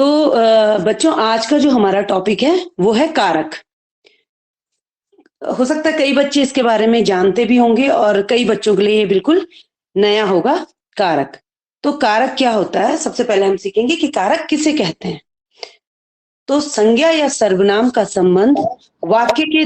तो बच्चों आज का जो हमारा टॉपिक है वो है कारक। हो सकता है कई बच्चे इसके बारे में जानते भी होंगे और कई बच्चों के लिए ये बिल्कुल नया होगा। कारक, तो कारक क्या होता है? सबसे पहले हम सीखेंगे कि कारक किसे कहते हैं। तो संज्ञा या सर्वनाम का संबंध वाक्य के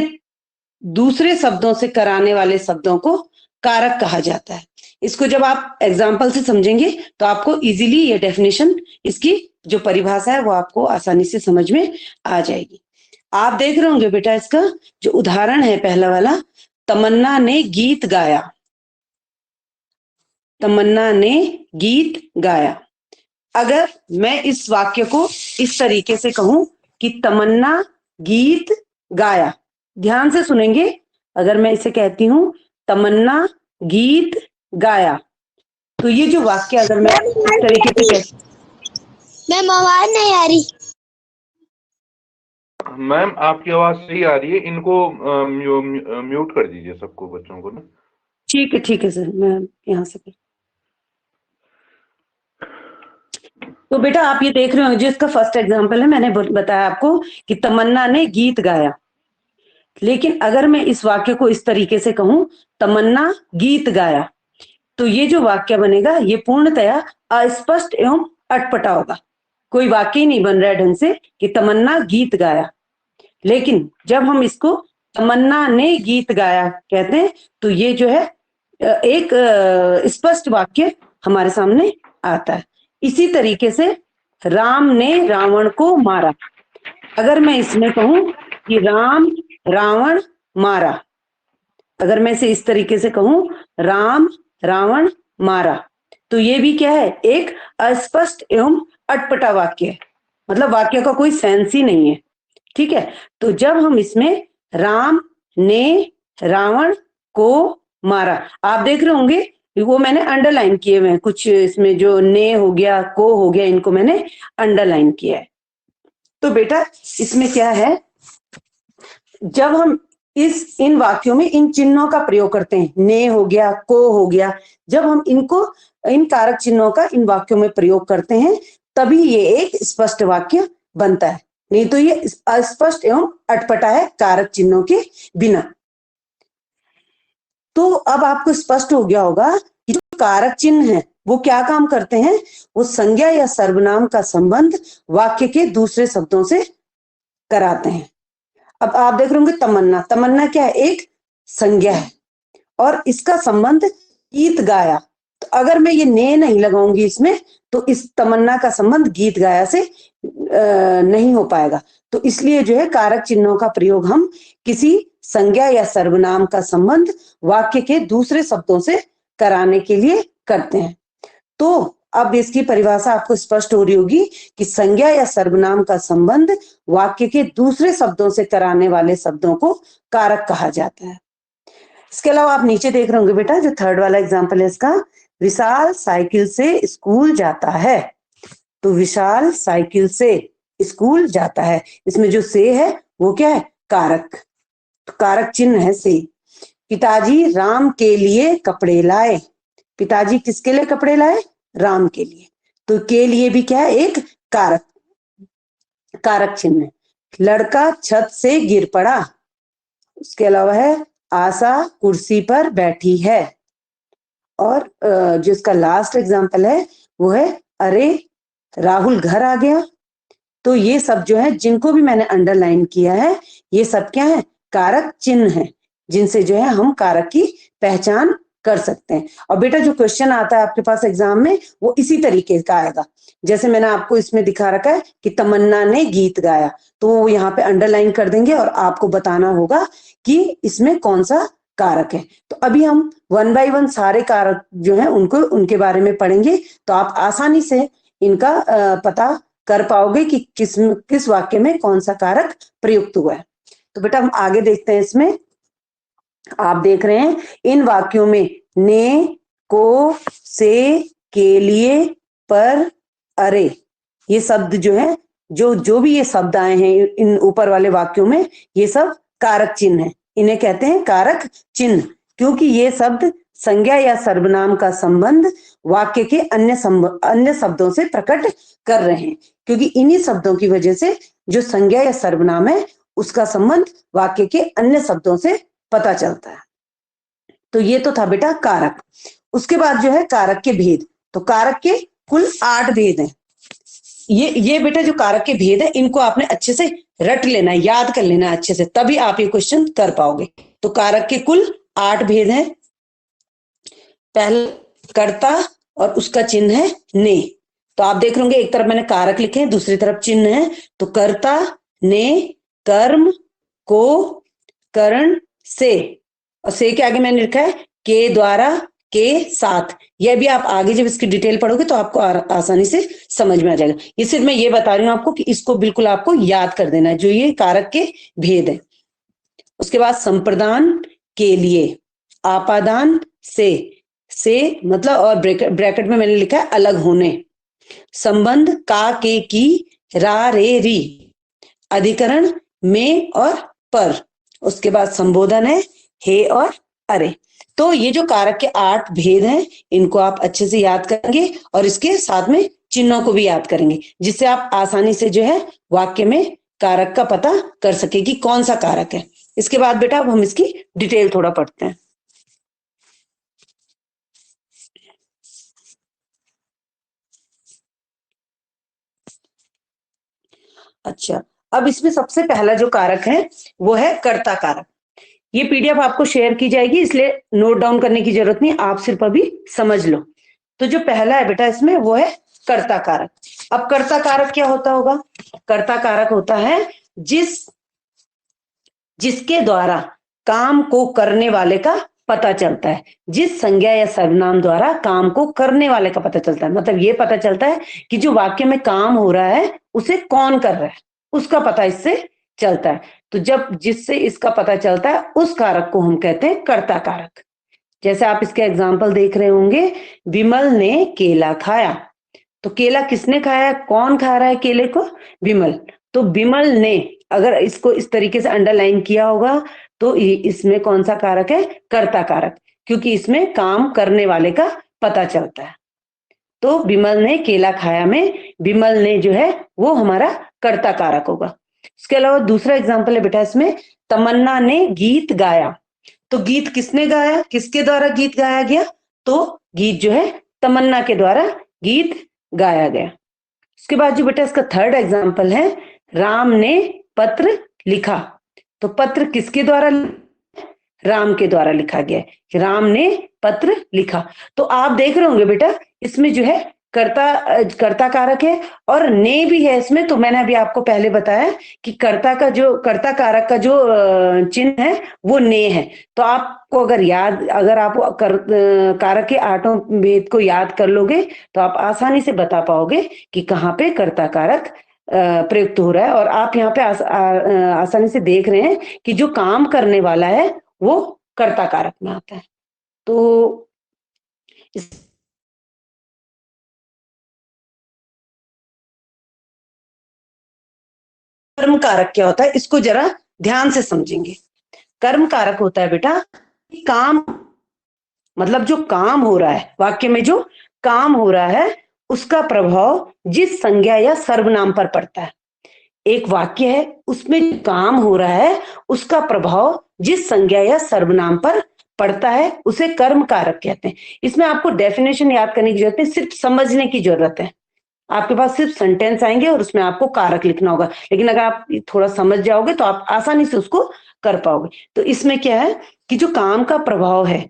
दूसरे शब्दों से कराने वाले शब्दों को कारक कहा जाता है। इसको जब आप एग्जाम्पल से समझेंगे तो आपको इजीली ये डेफिनेशन, इसकी जो परिभाषा है वो आपको आसानी से समझ में आ जाएगी। आप देख रहे होंगे बेटा, इसका जो उदाहरण है पहला वाला, तमन्ना ने गीत गाया। तमन्ना ने गीत गाया। अगर मैं इस वाक्य को इस तरीके से कहूं कि तमन्ना गीत गाया, ध्यान से सुनेंगे। अगर मैं इसे कहती हूं तमन्ना गीत गाया, तो ये जो वाक्य अगर मैं इस तरीके से कहती, मैम आवाज नहीं आ रही। मैम आपकी आवाज सही आ रही है, इनको म्यूट कर दीजिए सबको, बच्चों को ना। ठीक है सर, मैं यहाँ से। तो बेटा आप ये देख रहे हो, जो इसका फर्स्ट एग्जाम्पल है, मैंने बताया आपको कि तमन्ना ने गीत गाया। लेकिन अगर मैं इस वाक्य को इस तरीके से कहूं, तमन्ना गीत गाया, तो ये जो वाक्य बनेगा ये पूर्णतया अस्पष्ट एवं अटपटा होगा। कोई वाक्य ही नहीं बन रहा है ढंग से कि तमन्ना गीत गाया। लेकिन जब हम इसको तमन्ना ने गीत गाया कहते हैं तो ये जो है एक स्पष्ट वाक्य हमारे सामने आता है। इसी तरीके से राम ने रावण को मारा। अगर मैं इसमें कहूं कि राम रावण मारा, अगर मैं इसे इस तरीके से कहूं राम रावण मारा, तो ये भी क्या है? एक अस्पष्ट एवं अटपटा वाक्य है। मतलब वाक्य का कोई सेंस ही नहीं है। ठीक है, तो जब हम इसमें राम ने रावण को मारा, आप देख रहे होंगे वो मैंने अंडरलाइन किए हुए हैं कुछ, इसमें जो ने हो गया, को हो गया, इनको मैंने अंडरलाइन किया है। तो बेटा इसमें क्या है, जब हम इन वाक्यों में इन चिन्हों का प्रयोग करते हैं, ने हो गया, को हो गया, जब हम इनको, इन कारक चिन्हों का इन वाक्यों में प्रयोग करते हैं तभी ये एक स्पष्ट वाक्य बनता है। नहीं तो ये अस्पष्ट एवं अटपटा है कारक चिन्हों के बिना। तो अब आपको स्पष्ट हो गया होगा कि जो कारक चिन्ह है वो क्या काम करते हैं। वो संज्ञा या सर्वनाम का संबंध वाक्य के दूसरे शब्दों से कराते हैं। अब आप देख रहे होंगे तमन्ना, तमन्ना क्या है? एक संज्ञा है और इसका संबंध गीत गाया। तो अगर मैं ये ने नहीं लगाऊंगी इसमें तो इस तमन्ना का संबंध गीत गाया से नहीं हो पाएगा। तो इसलिए जो है कारक चिन्हों का प्रयोग हम किसी संज्ञा या सर्वनाम का संबंध वाक्य के दूसरे शब्दों से कराने के लिए करते हैं। तो अब इसकी परिभाषा आपको स्पष्ट हो रही होगी कि संज्ञा या सर्वनाम का संबंध वाक्य के दूसरे शब्दों से कराने वाले शब्दों को कारक कहा जाता है। इसके अलावा आप नीचे देख रहे होंगे बेटा, जो थर्ड वाला एग्जाम्पल है इसका, विशाल साइकिल से स्कूल जाता है। तो विशाल साइकिल से स्कूल जाता है, इसमें जो से है वो क्या है? कारक। तो कारक चिन्ह है से। पिताजी राम के लिए कपड़े लाए। पिताजी किसके लिए कपड़े लाए? राम के लिए। तो के लिए भी क्या है? एक कारक, कारक चिन्ह है। लड़का छत से गिर पड़ा। उसके अलावा है आशा कुर्सी पर बैठी है। और जो इसका लास्ट एग्जाम्पल है वो है अरे राहुल घर आ गया। तो ये सब जो है जिनको भी मैंने अंडरलाइन किया है ये सब क्या है? कारक चिन्ह है, जिनसे जो है हम कारक की पहचान कर सकते हैं। और बेटा जो क्वेश्चन आता है आपके पास एग्जाम में वो इसी तरीके का आएगा। जैसे मैंने आपको इसमें दिखा रखा है कि तमन्ना ने गीत गाया, तो वो यहाँ पे अंडरलाइन कर देंगे और आपको बताना होगा कि इसमें कौन सा कारक है। तो अभी हम वन बाय वन सारे कारक जो है उनको, उनके बारे में पढ़ेंगे, तो आप आसानी से इनका पता कर पाओगे कि किस वाक्य में कौन सा कारक प्रयुक्त हुआ है। तो बेटा हम आगे देखते हैं। इसमें आप देख रहे हैं इन वाक्यों में ने, को, से, के लिए, पर, अरे, ये शब्द जो है, जो भी ये शब्द आए हैं इन ऊपर वाले वाक्यों में, ये सब कारक चिन्ह है। इन्हें कहते हैं कारक चिन्ह। क्योंकि ये शब्द संज्ञा या सर्वनाम का संबंध वाक्य के अन्य शब्दों से प्रकट कर रहे हैं, क्योंकि इन्हीं शब्दों की वजह से जो संज्ञा या सर्वनाम है उसका संबंध वाक्य के अन्य शब्दों से पता चलता है। तो ये तो था बेटा कारक। उसके बाद जो है कारक के भेद। तो कारक के कुल 8 भेद हैं। ये बेटा जो कारक के भेद है इनको आपने अच्छे से रट लेना है, याद कर लेना है अच्छे से, तभी आप ये क्वेश्चन कर पाओगे। तो कारक के कुल 8 भेद हैं। पहला कर्ता और उसका चिन्ह है ने। तो आप देख रहे एक तरफ मैंने कारक लिखे हैं, दूसरी तरफ चिन्ह है। तो कर्ता ने कर्म को करण से, और से के आगे मैंने लिखा है के द्वारा के साथ। यह भी आप आगे जब इसकी डिटेल पढ़ोगे तो आपको आसानी से समझ में आ जाएगा। ये सिर्फ मैं ये बता रही हूं आपको कि इसको बिल्कुल आपको याद कर देना है, जो ये कारक के भेद है। उसके बाद संप्रदान के लिए, आपादान से मतलब, और ब्रैकेट में मैंने लिखा है अलग होने, संबंध का के की रा रे री, अधिकरण में और पर। उसके बाद संबोधन है हे और अरे। तो ये जो कारक के 8 भेद हैं इनको आप अच्छे से याद करेंगे और इसके साथ में चिन्हों को भी याद करेंगे, जिससे आप आसानी से जो है वाक्य में कारक का पता कर सके कि कौन सा कारक है। इसके बाद बेटा अब हम इसकी डिटेल थोड़ा पढ़ते हैं। अच्छा, अब इसमें सबसे पहला जो कारक है वो है कर्ता कारक। ये पीडीएफ आपको शेयर की जाएगी, इसलिए नोट डाउन करने की जरूरत नहीं, आप सिर्फ अभी समझ लो। तो जो पहला है बेटा इसमें वो है कर्ता कारक। अब कर्ता कारक क्या होता होगा? कर्ता कारक होता है जिसके द्वारा काम को करने वाले का पता चलता है। जिस संज्ञा या सर्वनाम द्वारा काम को करने वाले का पता चलता है, मतलब ये पता चलता है कि जो वाक्य में काम हो रहा है उसे कौन कर रहा है, उसका पता इससे चलता है। तो जब जिससे इसका पता चलता है उस कारक को हम कहते हैं कर्ता कारक। जैसे आप इसके एग्जाम्पल देख रहे होंगे, विमल ने केला खाया। तो केला किसने खाया? कौन खा रहा है केले को? विमल। तो विमल ने, अगर इसको इस तरीके से अंडरलाइन किया होगा तो इसमें कौन सा कारक है? कर्ता कारक, क्योंकि इसमें काम करने वाले का पता चलता है। तो विमल ने केला खाया में विमल ने जो है वो हमारा कर्ता कारक होगा। इसके अलावा दूसरा एग्जाम्पल है बेटा इसमें, तमन्ना ने गीत गाया। तो गीत किसने गाया? किसके द्वारा गीत गाया गया? तो गीत जो है तमन्ना के द्वारा गीत गाया गया। उसके बाद जो बेटा इसका थर्ड एग्जाम्पल है, राम ने पत्र लिखा। तो पत्र किसके द्वारा? राम के द्वारा लिखा गया है। राम ने पत्र लिखा। तो आप देख रहे होंगे बेटा इसमें जो है कर्ता कारक है और ने भी है इसमें। तो मैंने अभी आपको पहले बताया कि कर्ता कारक का जो चिन्ह है वो ने है। तो आपको अगर आप कारक के 8 भेद को याद कर लोगे तो आप आसानी से बता पाओगे कि कहाँ पे कर्ता कारक प्रयुक्त हो रहा है। और आप यहाँ पे आसानी से देख रहे हैं कि जो काम करने वाला है वो कर्ता कारक में आता है। तो कर्म कारक क्या होता है इसको जरा ध्यान से समझेंगे। कर्म कारक होता है बेटा काम, मतलब जो काम हो रहा है, वाक्य में जो काम हो रहा है उसका प्रभाव जिस संज्ञा या सर्वनाम पर पड़ता है। एक वाक्य है उसमें जो काम हो रहा है उसका प्रभाव जिस संज्ञा या सर्वनाम पर पड़ता है उसे कर्म कारक कहते हैं। इसमें आपको डेफिनेशन याद करने की जरूरत है, सिर्फ समझने की जरूरत है। आपके पास सिर्फ सेंटेंस आएंगे और उसमें आपको कारक लिखना होगा, लेकिन अगर आप थोड़ा समझ जाओगे तो आप आसानी से उसको कर पाओगे। तो इसमें क्या है कि जो काम का प्रभाव है,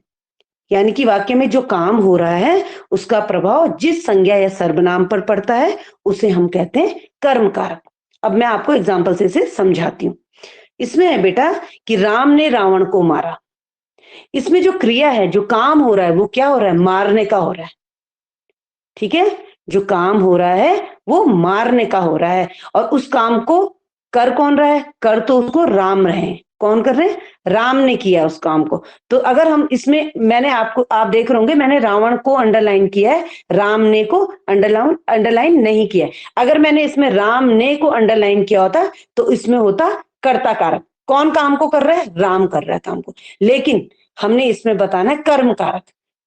यानी कि वाक्य में जो काम हो रहा है उसका प्रभाव जिस संज्ञा या सर्वनाम पर पड़ता है उसे हम कहते हैं कर्म कारक। अब मैं आपको एग्जाम्पल से इसे समझाती हूँ। इसमें है बेटा कि राम ने रावण को मारा। इसमें जो क्रिया है, जो काम हो रहा है वो क्या हो रहा है? मारने का हो रहा है। ठीक है, जो काम हो रहा है वो मारने का हो रहा है। और उस काम को कर कौन रहा है? कर तो उसको राम रहे हैं। कौन कर रहे हैं? राम ने किया उस काम को। तो अगर हम इसमें, आप देख रहे होंगे मैंने रावण को अंडरलाइन किया है, राम ने को अंडरलाइन नहीं किया है। अगर मैंने इसमें राम ने को अंडरलाइन किया होता तो इसमें होता कर्ता कारक। कौन काम को कर रहा है? राम कर रहा है काम को। लेकिन हमने इसमें बताना है कर्म कारक।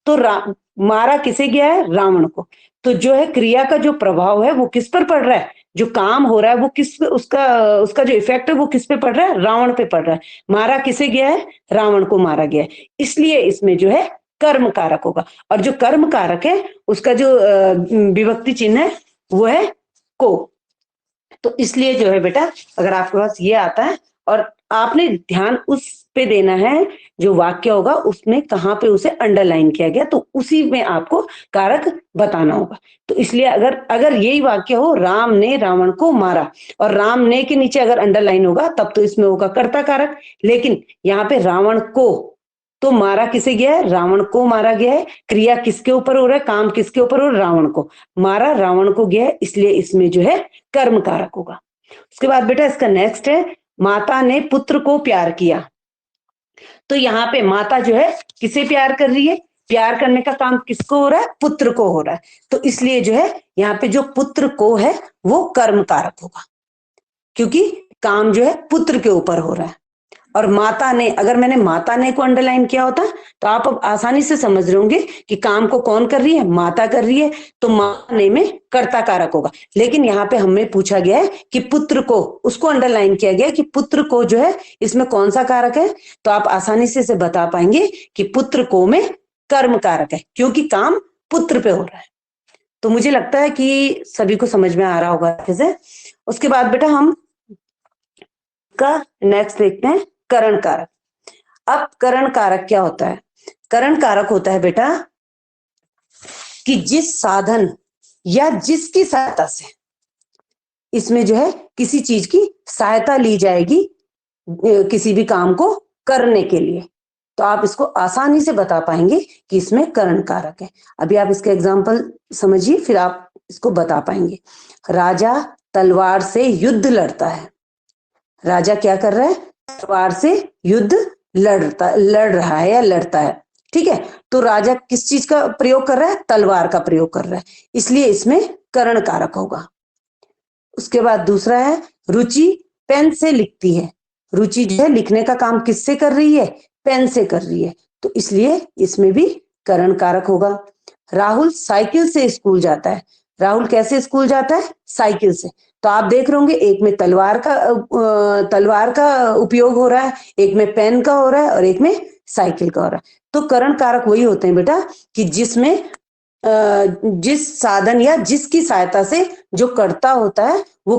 तो मारा किसे गया है? रावण को। तो जो है क्रिया का जो प्रभाव है वो किस पर पड़ रहा है? जो काम हो रहा है वो किस उसका उसका जो इफेक्ट है वो किस पे पड़ रहा है? रावण पे पड़ रहा है। मारा किसे गया है? रावण को मारा गया है। इसलिए इसमें जो है कर्म कारक होगा। और जो कर्म कारक है उसका जो विभक्ति चिन्ह है वो है को। तो इसलिए जो है बेटा, अगर आपके पास ये आता है और आपने ध्यान उस पे देना है, जो वाक्य होगा उसमें कहाँ पे उसे अंडरलाइन किया गया, तो उसी में आपको कारक बताना होगा। तो इसलिए अगर अगर यही वाक्य हो, राम ने रावण को मारा, और राम ने के नीचे अगर अंडरलाइन होगा तब तो इसमें होगा कर्ता कारक। लेकिन यहाँ पे रावण को, तो मारा किसे गया है? रावण को मारा गया है। क्रिया किसके ऊपर हो रहा है? काम किसके ऊपर हो रहा है? रावण को। मारा रावण को गया है, इसलिए इसमें जो है कर्म कारक होगा। उसके बाद बेटा इसका नेक्स्ट है, माता ने पुत्र को प्यार किया। तो यहाँ पे माता जो है किसे प्यार कर रही है? प्यार करने का काम किसको हो रहा है? पुत्र को हो रहा है। तो इसलिए जो है यहाँ पे जो पुत्र को है वो कर्म कारक होगा, क्योंकि काम जो है पुत्र के ऊपर हो रहा है। और माता ने, अगर मैंने माता ने को अंडरलाइन किया होता तो आप अब आसानी से समझ रहे होंगे कि काम को कौन कर रही है? माता कर रही है। तो माता ने में कर्ता कारक होगा। लेकिन यहाँ पे हमें पूछा गया है कि पुत्र को, उसको अंडरलाइन किया गया कि पुत्र को जो है इसमें कौन सा कारक है, तो आप आसानी से इसे बता पाएंगे कि पुत्र को में कर्म कारक है, क्योंकि काम पुत्र पे हो रहा है। तो मुझे लगता है कि सभी को समझ में आ रहा होगा अच्छे से। उसके बाद बेटा हम का नेक्स्ट देखते हैं, करण कारक। अब करण कारक क्या होता है? करण कारक होता है बेटा कि जिस साधन या जिसकी सहायता से इसमें जो है किसी चीज की सहायता ली जाएगी किसी भी काम को करने के लिए, तो आप इसको आसानी से बता पाएंगे कि इसमें करण कारक है। अभी आप इसका एग्जांपल समझिए, फिर आप इसको बता पाएंगे। राजा तलवार से युद्ध लड़ता है। राजा क्या कर रहा है? तलवार से युद्ध लड़ रहा है या लड़ता है। ठीक है, तो राजा किस चीज का प्रयोग कर रहा है? तलवार का प्रयोग कर रहा है, इसलिए इसमें करण कारक होगा। उसके बाद दूसरा है, रुचि पेन से लिखती है। रुचि जो है लिखने का काम किससे कर रही है? पेन से कर रही है, तो इसलिए इसमें भी करण कारक होगा। राहुल साइकिल से स्कूल जाता है। राहुल कैसे स्कूल जाता है? साइकिल से। तो आप देख रहे होंगे एक में तलवार का उपयोग हो रहा है, एक में पेन का हो रहा है और एक में साइकिल का हो रहा है। तो करण कारक वही होते हैं बेटा कि जिसमें जिस साधन या जिसकी सहायता से जो कर्ता होता है वो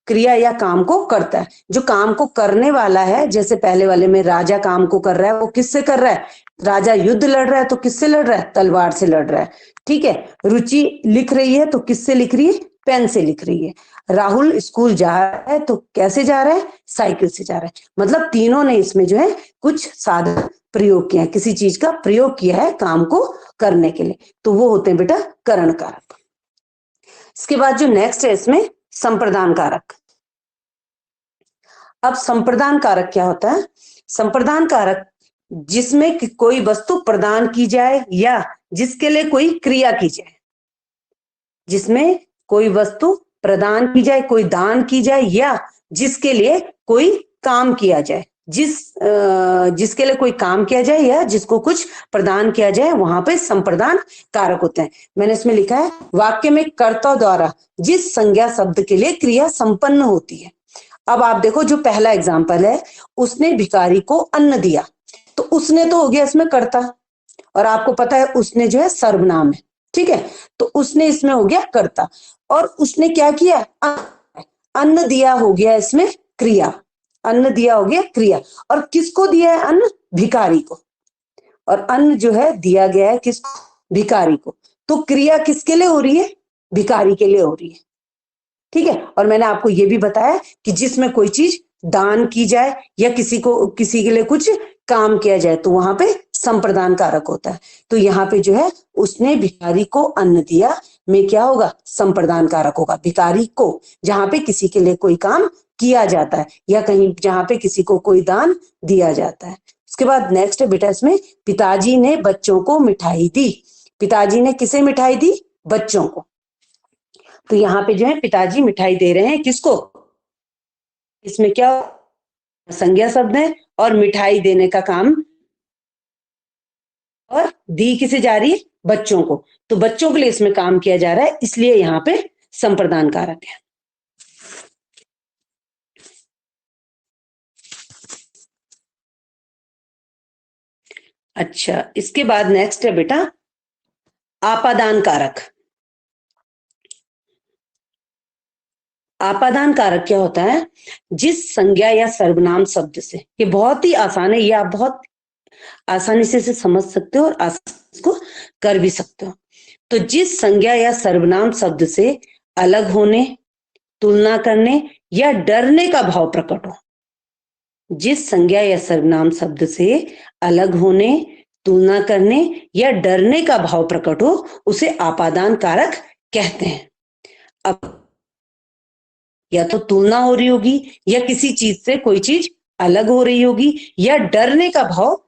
क्रिया या काम को करता है। जो काम को करने वाला है, जैसे पहले वाले में राजा काम को कर रहा है, वो किससे कर रहा है? राजा युद्ध लड़ रहा है तो किससे लड़ रहा है? तलवार से लड़ रहा है। ठीक है, रुचि लिख रही है तो किससे लिख रही है? पेन से लिख रही है। राहुल स्कूल जा रहा है तो कैसे जा रहा है? साइकिल से जा रहा है। मतलब तीनों ने इसमें जो है कुछ साधन प्रयोग किया है, किसी चीज का प्रयोग किया है काम को करने के लिए, तो वो होते हैं बेटा करण कारक। इसके बाद जो नेक्स्ट है इसमें संप्रदान कारक। अब संप्रदान कारक क्या होता है? संप्रदान कारक जिसमें कोई वस्तु प्रदान की जाए या जिसके लिए कोई क्रिया की जाए। जिसमें कोई वस्तु प्रदान की जाए, कोई दान की जाए, या जिसके लिए कोई काम किया जाए। जिसके लिए कोई काम किया जाए या जिसको कुछ प्रदान किया जाए, वहां पे संप्रदान कारक होते हैं। मैंने इसमें लिखा है, वाक्य में कर्ता द्वारा जिस संज्ञा शब्द के लिए क्रिया संपन्न होती है। अब आप देखो, जो पहला एग्जाम्पल है, उसने भिखारी को अन्न दिया, तो उसने तो हो गया इसमें कर्ता, और आपको पता है उसने जो है सर्वनाम है। ठीक है, तो उसने इसमें हो गया कर्ता, और उसने क्या किया? अन्न दिया हो गया इसमें क्रिया। अन्न दिया हो गया क्रिया, और किसको दिया है अन्न? भिखारी को। और अन्न जो है दिया गया है किसको? भिखारी को। तो क्रिया किसके लिए हो रही है? भिखारी के लिए हो रही है। ठीक है, और मैंने आपको ये भी बताया कि जिसमें कोई चीज दान की जाए या किसी के लिए कुछ काम किया जाए, तो वहां पे संप्रदान कारक होता है। तो यहाँ पे जो है उसने भिखारी को अन्न दिया में क्या होगा? संप्रदान कारक होगा। भिखारी को, जहां पे किसी के लिए कोई काम किया जाता है या कहीं जहां पे किसी को कोई दान दिया जाता है। उसके बाद नेक्स्ट है बेटा इसमें, पिताजी ने बच्चों को मिठाई दी। पिताजी ने किसे मिठाई दी? बच्चों को। तो यहाँ पे जो है पिताजी मिठाई दे रहे हैं किसको? इसमें क्या संज्ञा शब्द है और मिठाई देने का काम और दी किसे जा रही है, बच्चों को, तो बच्चों के लिए इसमें काम किया जा रहा है, इसलिए यहाँ पे संप्रदान कारक है। अच्छा, इसके बाद नेक्स्ट है बेटा आपादान कारक। आपादान कारक क्या होता है, जिस संज्ञा या सर्वनाम शब्द से, ये बहुत ही आसान है, ये आप बहुत आसानी से इसे समझ सकते हो और आसानी इसको कर भी सकते हो। तो जिस संज्ञा या सर्वनाम शब्द से अलग होने, तुलना करने या डरने का भाव प्रकट हो, जिस संज्ञा या सर्वनाम शब्द से अलग होने, तुलना करने या डरने का भाव प्रकट हो, उसे आपादान कारक कहते हैं। अब या तो तुलना हो रही होगी, या किसी चीज से कोई चीज अलग हो रही होगी, या डरने का भाव,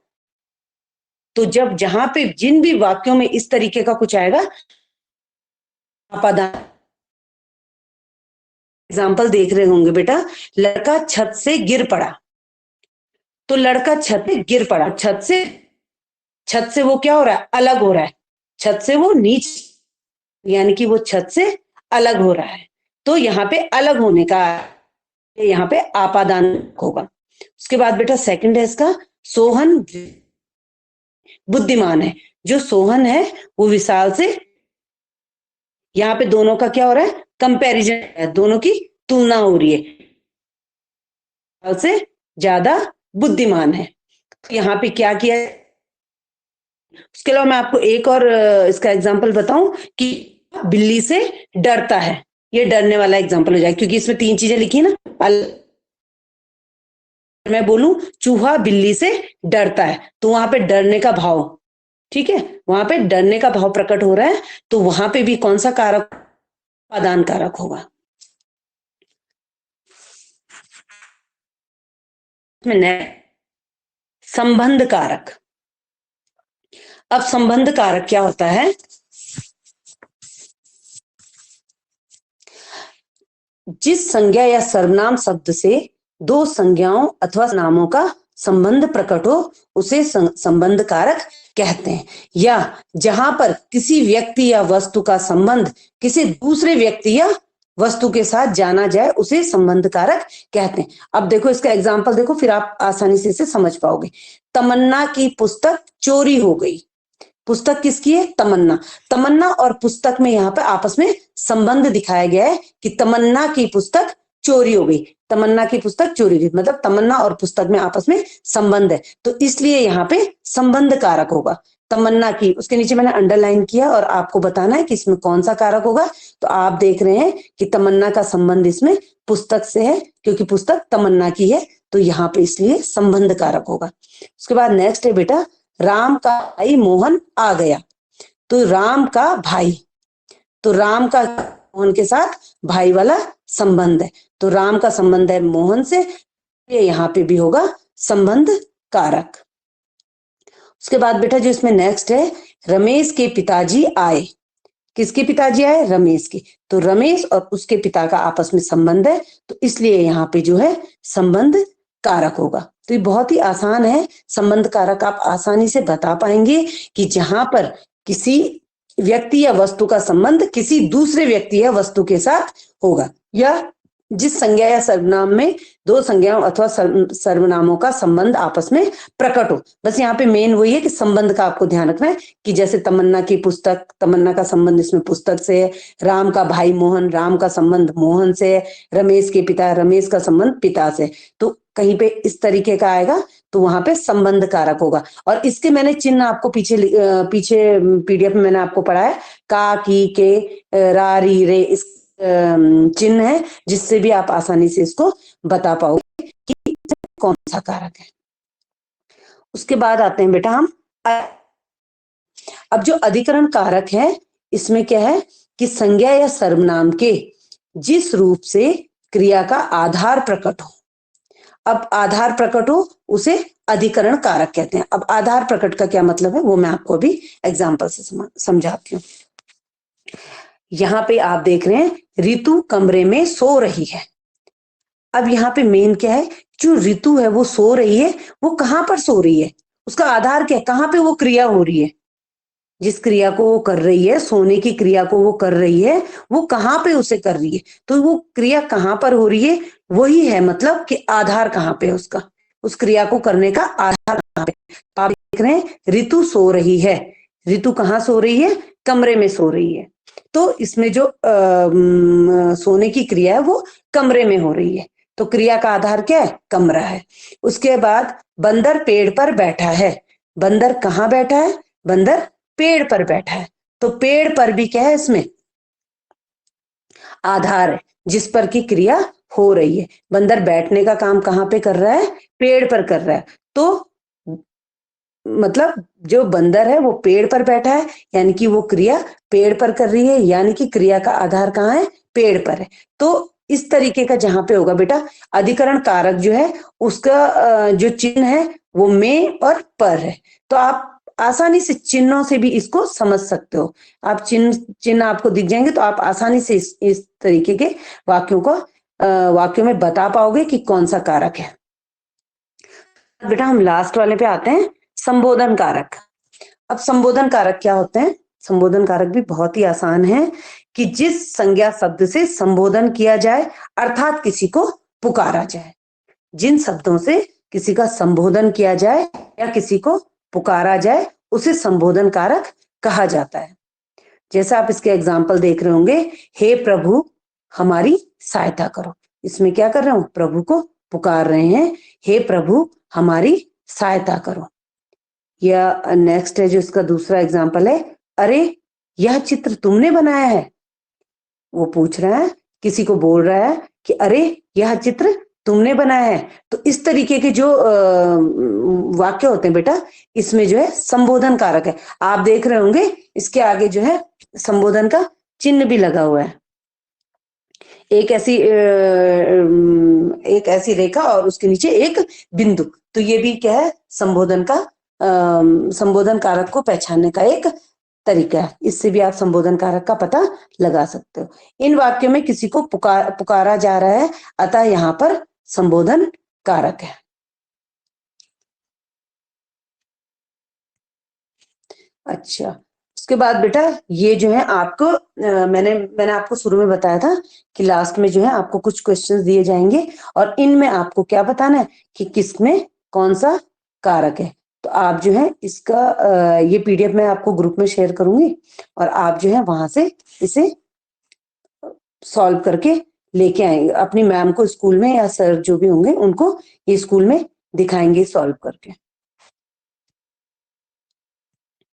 तो जब जहां पे जिन भी वाक्यों में इस तरीके का कुछ आएगा, आपादान। एग्जाम्पल देख रहे होंगे बेटा, लड़का छत से गिर पड़ा, तो लड़का छत से गिर पड़ा, छत से वो क्या हो रहा है, अलग हो रहा है, छत से वो नीचे, यानी कि वो छत से अलग हो रहा है, तो यहाँ पे अलग होने का, यहाँ पे आपादान होगा। उसके बाद बेटा सेकंड है इसका, सोहन बुद्धिमान है। जो सोहन है वो विशाल से, यहाँ पे दोनों का क्या हो रहा है, कंपैरिजन है, दोनों की तुलना हो रही है, विशाल से ज्यादा बुद्धिमान है। तो यहाँ पे क्या किया। उसके अलावा मैं आपको एक और इसका एग्जांपल बताऊं कि बिल्ली से डरता है, ये डरने वाला एग्जांपल हो जाएगा, क्योंकि इसमें 3 चीजें लिखी ना। मैं बोलूं चूहा बिल्ली से डरता है, तो वहां पे डरने का भाव, ठीक है, वहां पे डरने का भाव प्रकट हो रहा है, तो वहां पे भी कौन सा कारक, आपादान कारक होगा। संबंध कारक। अब संबंध कारक क्या होता है, जिस संज्ञा या सर्वनाम शब्द से 2 संज्ञाओं अथवा नामों का संबंध प्रकट हो, उसे संबंध कारक कहते हैं। या जहां पर किसी व्यक्ति या वस्तु का संबंध किसी दूसरे व्यक्ति या वस्तु के साथ जाना जाए, उसे संबंध कारक कहते हैं। अब देखो इसका एग्जाम्पल देखो, फिर आप आसानी से इसे समझ पाओगे। तमन्ना की पुस्तक चोरी हो गई। पुस्तक किसकी है, तमन्ना। तमन्ना और पुस्तक में यहाँ पे आपस में संबंध दिखाया गया है कि तमन्ना की पुस्तक चोरी हो गई, तमन्ना की पुस्तक चोरी हुई, मतलब तमन्ना और पुस्तक में आपस में संबंध है, तो इसलिए यहाँ पे संबंध कारक होगा। तमन्ना की, उसके नीचे मैंने अंडरलाइन किया और आपको बताना है कि इसमें कौन सा कारक होगा। तो आप देख रहे हैं कि तमन्ना का संबंध इसमें पुस्तक से है, क्योंकि पुस्तक तमन्ना की है, तो यहाँ पे इसलिए संबंध कारक होगा। उसके बाद नेक्स्ट है बेटा, राम का भाई मोहन आ गया। तो राम का भाई, तो राम का मोहन के साथ भाई वाला संबंध है, तो राम का संबंध है मोहन से, ये यहाँ पे भी होगा संबंध कारक। उसके बाद बेटा जो इसमें नेक्स्ट है, रमेश के पिताजी आए। किसके पिताजी आए, रमेश के, तो रमेश और उसके पिता का आपस में संबंध है, तो इसलिए यहाँ पे जो है संबंध कारक होगा। तो ये बहुत ही आसान है, संबंध कारक आप आसानी से बता पाएंगे कि जहां पर किसी व्यक्ति या वस्तु का संबंध किसी दूसरे व्यक्ति या वस्तु के साथ होगा, या जिस संज्ञा या सर्वनाम में 2 संज्ञाओं अथवा सर्वनामों का संबंध आपस में प्रकट हो। बस यहाँ पे मेन वही है कि संबंध का आपको ध्यान रखना है कि जैसे तमन्ना की पुस्तक, तमन्ना का संबंध इसमें पुस्तक से है, राम का भाई मोहन, राम का संबंध मोहन से है, रमेश के पिता, रमेश का संबंध पिता से, तो कहीं पे इस तरीके का आएगा तो वहां पे संबंध कारक होगा। और इसके मैंने चिन्ह आपको पीछे पीडीएफ में मैंने आपको पढ़ाया, का, की, के, रा, री, रे, इस चिन्ह है, जिससे भी आप आसानी से इसको बता पाओगे कि कौन सा कारक है। उसके बाद आते हैं बेटा हम, अब जो अधिकरण कारक है इसमें क्या है कि संज्ञा या सर्वनाम के जिस रूप से क्रिया का आधार प्रकट हो, अब आधार प्रकट हो उसे अधिकरण कारक कहते हैं। अब आधार प्रकट का क्या मतलब है वो मैं आपको अभी एग्जाम्पल से समझाती हूँ। यहाँ पे आप देख रहे हैं ऋतु कमरे में सो रही है। अब यहाँ पे मेन क्या है, जो ऋतु है वो सो रही है, वो कहां पर सो रही है, उसका आधार क्या है, कहाँ पे वो क्रिया हो रही है, जिस क्रिया को वो कर रही है, सोने की क्रिया को वो कर रही है, वो कहाँ पे उसे कर रही है, तो वो क्रिया कहाँ पर हो रही है, वही है मतलब कि आधार कहाँ पे है उसका, उस क्रिया को करने का आधार कहाँ पे। तो आप देख रहे हैं ऋतु सो रही है, ऋतु कहाँ सो रही है, कमरे में सो रही है, तो इसमें जो सोने की क्रिया है वो कमरे में हो रही है, तो क्रिया का आधार क्या है, कमरा है। उसके बाद बंदर पेड़ पर बैठा है, बंदर कहाँ बैठा है, बंदर पेड़ पर बैठा है, तो पेड़ पर भी क्या है, इसमें आधार है जिस पर की क्रिया हो रही है। बंदर बैठने का काम कहाँ पे कर रहा है, पेड़ पर कर रहा है, तो मतलब जो बंदर है वो पेड़ पर बैठा है, यानी कि वो क्रिया पेड़ पर कर रही है, यानी कि क्रिया का आधार कहाँ है, पेड़ पर है। तो इस तरीके का जहां पे होगा बेटा अधिकरण कारक जो है उसका जो चिन्ह है वो में और पर है, तो आप आसानी से चिन्हों से भी इसको समझ सकते हो। आप चिन्ह आपको दिख जाएंगे तो आप आसानी से इस तरीके के वाक्यों को वाक्यों में बता पाओगे कि कौन सा कारक है। बेटा हम लास्ट वाले पे आते हैं, संबोधन कारक। अब संबोधन कारक क्या होते हैं, संबोधन कारक भी बहुत ही आसान है कि जिस संज्ञा शब्द से संबोधन किया जाए अर्थात किसी को पुकारा जाए, जिन शब्दों से किसी का संबोधन किया जाए या किसी को पुकारा जाए उसे संबोधन कारक कहा जाता है। जैसे आप इसके एग्जाम्पल देख रहे होंगे, हे प्रभु हमारी सहायता करो, इसमें क्या कर रहे हो, प्रभु को पुकार रहे हैं, हे प्रभु हमारी सहायता करो। या नेक्स्ट है जो इसका दूसरा एग्जाम्पल है, अरे यह चित्र तुमने बनाया है, वो पूछ रहा है, किसी को बोल रहा है कि अरे यह चित्र तुमने बनाया है। तो इस तरीके के जो वाक्य होते हैं बेटा इसमें जो है संबोधन कारक है। आप देख रहे होंगे इसके आगे जो है संबोधन का चिन्ह भी लगा हुआ है, एक ऐसी रेखा और उसके नीचे एक बिंदु, तो ये भी क्या है, संबोधन का संबोधन कारक को पहचानने का एक तरीका है, इससे भी आप संबोधन कारक का पता लगा सकते हो। इन वाक्यों में किसी को पुकारा जा रहा है, अतः यहाँ पर संबोधन कारक है। अच्छा, उसके बाद बेटा ये जो है आपको मैंने आपको शुरू में बताया था कि लास्ट में जो है आपको कुछ क्वेश्चंस दिए जाएंगे और इनमें आपको क्या बताना है कि किसमें कौन सा कारक है। तो आप जो है इसका ये पीडीएफ मैं आपको ग्रुप में शेयर करूंगी और आप जो है वहां से इसे सॉल्व करके लेके आएंगे, अपनी मैम को स्कूल में या सर जो भी होंगे उनको ये स्कूल में दिखाएंगे सॉल्व करके।